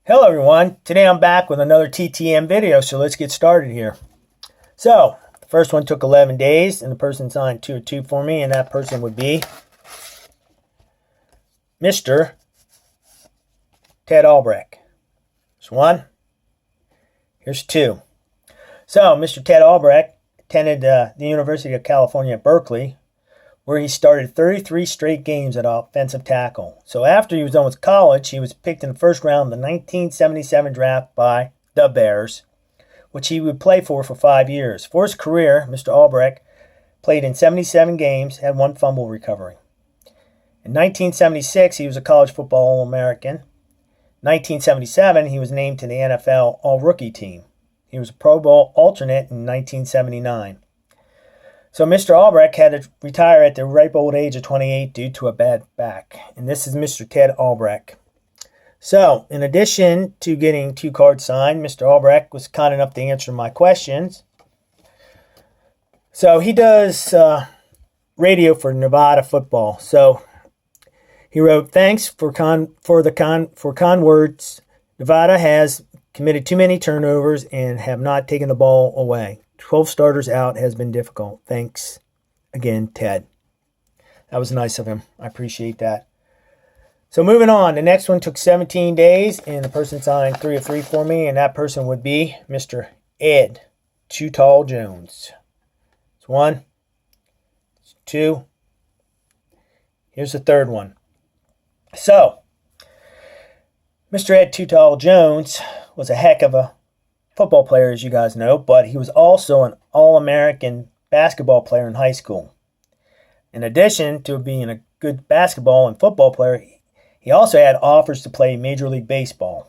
Hello everyone, today I'm back with another T.T.M video, so let's get started here. So, the first one took 11 days, and the person signed 202 for me, and that person would be Mr. Ted Albrecht. Here's one. Here's two. So, Mr. Ted Albrecht attended the University of California at Berkeley, where he started 33 straight games at offensive tackle. So after he was done with college, he was picked in the first round of the 1977 draft by the Bears, which he would play for 5 years. For his career, Mr. Albrecht played in 77 games, had 1 fumble recovery. In 1976, he was a college football All-American. 1977, he was named to the NFL All-Rookie team. He was a Pro Bowl alternate in 1979. So Mr. Albrecht had to retire at the ripe old age of 28 due to a bad back. And this is Mr. Ted Albrecht. So, in addition to getting 2 cards signed, Mr. Albrecht was kind enough to answer my questions. So he does radio for Nevada football. So he wrote, "Thanks for kind words. Nevada has committed too many turnovers and have not taken the ball away. 12 starters out has been difficult. Thanks again, Ted." That was nice of him. I appreciate that. So moving on, the next one took 17 days, and the person signed 3 of 3 for me, and that person would be Mr. Ed Too Tall Jones. It's 1. It's 2. Here's the third one. So, Mr. Ed Too Tall Jones was a heck of a football player, as you guys know, but he was also an All-American basketball player in high school. In addition to being a good basketball and football player, he also had offers to play Major League Baseball.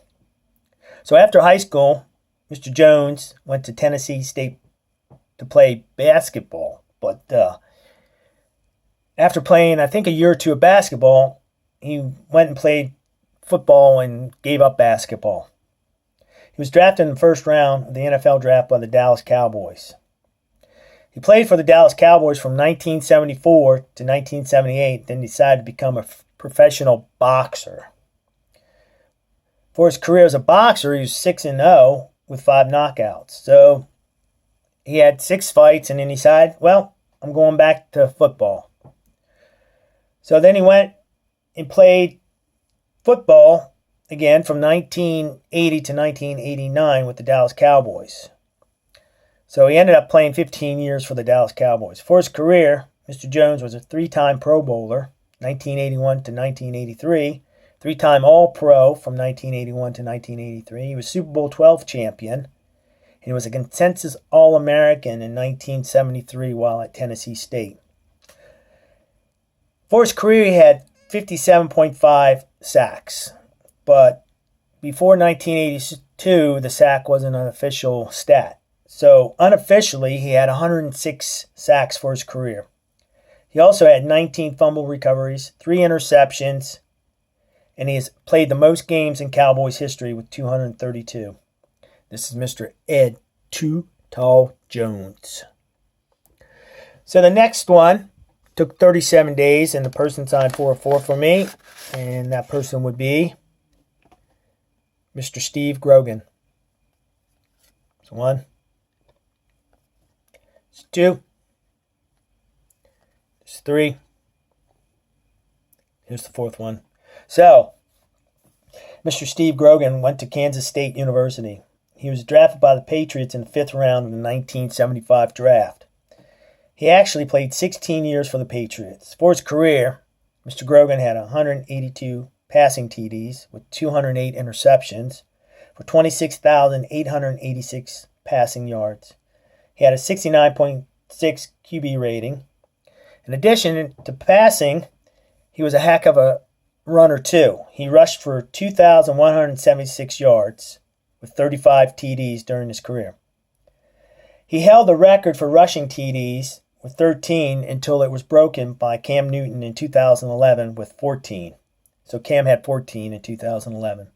So after high school, Mr. Jones went to Tennessee State to play basketball, but after playing, I think, a year or 2 of basketball, he went and played football and gave up basketball. He was drafted in the first round of the NFL draft by the Dallas Cowboys. He played for the Dallas Cowboys from 1974 to 1978, then decided to become a professional boxer. For his career as a boxer, he was 6-0 with 5 knockouts. So he had 6 fights, and then he decided, well, I'm going back to football. So then he went and played football again from 1980 to 1989 with the Dallas Cowboys. So he ended up playing 15 years for the Dallas Cowboys. For his career, Mr. Jones was a 3-time Pro Bowler, 1981 to 1983, 3-time All-Pro from 1981 to 1983. He was Super Bowl 12 champion, and he was a consensus All-American in 1973 while at Tennessee State. For his career, he had 57.5 sacks. But before 1982, the sack wasn't an official stat. So unofficially, he had 106 sacks for his career. He also had 19 fumble recoveries, 3 interceptions, and he has played the most games in Cowboys history with 232. This is Mr. Ed Too Tall Jones. So the next one took 37 days, and the person signed 4 of 4 for me, and that person would be Mr. Steve Grogan. It's 1. It's 2. It's 3. Here's the 4th one. So, Mr. Steve Grogan went to Kansas State University. He was drafted by the Patriots in the 5th round of the 1975 draft. He actually played 16 years for the Patriots. For his career, Mr. Grogan had 182 passing TDs with 208 interceptions for 26,886 passing yards. He had a 69.6 QB rating. In addition to passing, he was a heck of a runner too. He rushed for 2,176 yards with 35 TDs during his career. He held the record for rushing TDs with 13 until it was broken by Cam Newton in 2011 with 14. So Cam had 14 in 2011.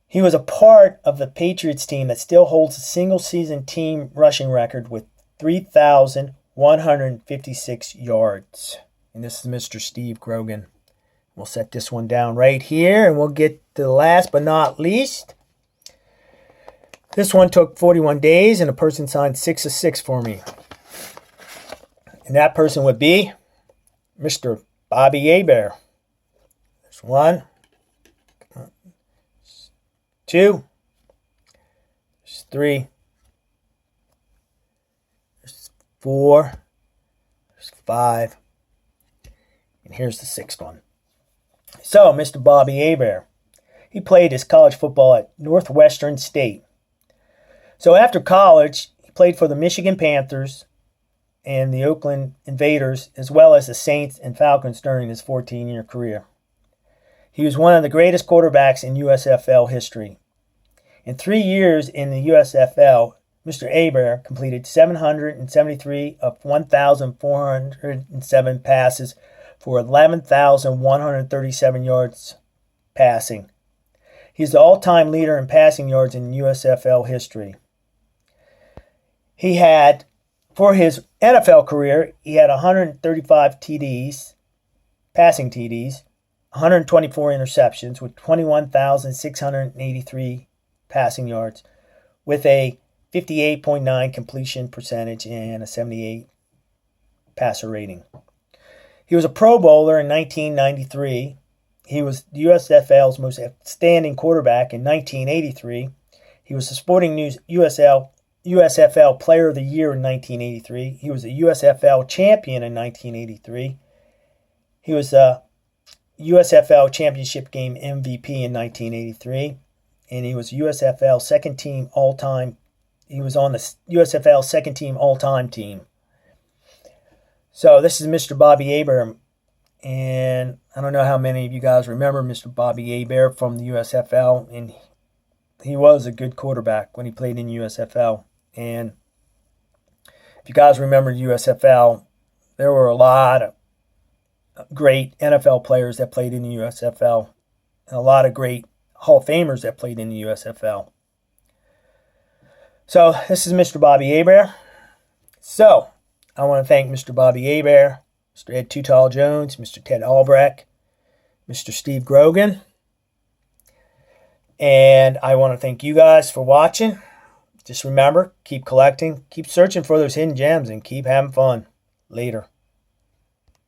He was a part of the Patriots team that still holds a single-season team rushing record with 3,156 yards. And this is Mr. Steve Grogan. We'll set this one down right here, and we'll get to the last but not least. This one took 41 days, and a person signed 6 of 6 for me. And that person would be Mr. Bobby Hebert. There's 1, 2, there's 3, there's 4, there's 5, and here's the 6th one. So, Mr. Bobby Hebert, he played his college football at Northwestern State. So after college, he played for the Michigan Panthers and the Oakland Invaders, as well as the Saints and Falcons during his 14-year career. He was one of the greatest quarterbacks in USFL history. In 3 years in the USFL, Mr. Hebert completed 773 of 1,407 passes for 11,137 yards passing. He's the all-time leader in passing yards in USFL history. He had, for his NFL career, he had 135 TDs, passing TDs, 124 interceptions with 21,683 passing yards, with a 58.9 completion percentage and a 78 passer rating. He was a Pro Bowler in 1993. He was USFL's most outstanding quarterback in 1983. He was the Sporting News USFL Player of the Year in 1983. He was a USFL champion in 1983. He was a USFL Championship Game MVP in 1983. And he was USFL second team all-time. He was on the USFL second team all-time team. So this is Mr. Bobby Hebert. And I don't know how many of you guys remember Mr. Bobby Hebert from the USFL. And he was a good quarterback when he played in USFL. And if you guys remember USFL, there were a lot of great NFL players that played in the USFL. And a lot of great Hall of Famers that played in the USFL. So this is Mr. Bobby Hebert. So I want to thank Mr. Bobby Hebert, Mr. Ed Too Tall Jones, Mr. Ted Albrecht, Mr. Steve Grogan. And I want to thank you guys for watching. Just remember, keep collecting, keep searching for those hidden gems, and keep having fun. Later.